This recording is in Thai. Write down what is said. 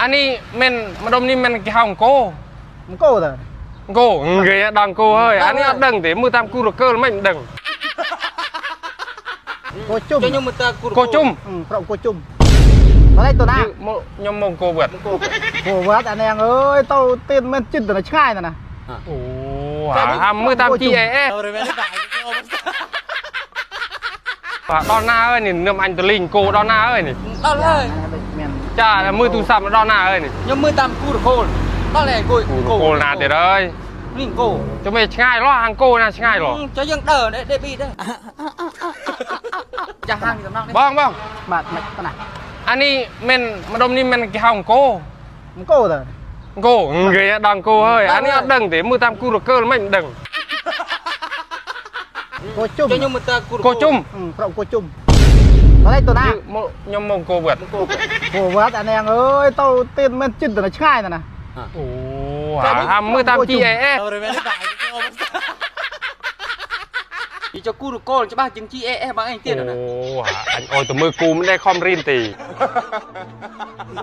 อันนี้มันมาดมนี่มันกี่ห้องโก้โก้เลยโก้เกยดังโก้เฮ้ยอันนี้ดังแต่มือตามกูรเกอร์ไม่ดังโกจุ่มโก้จุ่มเพราะโกจุ่มอะไรตัวน่ะยมมงโก้เบิดโกเบิดอันนี้เอ้ยเต้าเต้นมันจิ้นแต่ละช่ายนะโอ้หามือตาม GAS ดอนหน้าเอ้ยนี่เนื้ออันตลิงโก้ดอนหน้าเอ้ยนี่ดอนเลยจ้ามือตูซับดอนหน้าเอ้ยนี่ยมมือตามกูโคลดอนเลยกูโก้นาเดี๋ยวเลยลิงโก้จะไม่ง่ายหรอหางโก้นะง่ายหรอจะยังเดินได้บีได้จะห่างที่สำนักบ้องมาตัวน่ะอันนี้มันมาดมนี่มันกี่ห้องโก้โก้เลยโก้เกยดังโก้เฮ้ยอันนี้ดังแต่มือตามกูรเกอร์ไม่ดังโกจุ่มโก้จุ่มเพราะโกจุ่มอะไรตัวน่ะยมมงโก้เบิดโกเบิดอันนี้เอ้ยเต้าเต้นมันจิ้นแต่ละช่ายนะโอ้หามือตาม GAS อีเจ้ากูโคลจะบ้าจึง GAS บางไอ้เตี้ยนะโอ้อันโอ้แต่มือกูไม่ได้คอมรินตี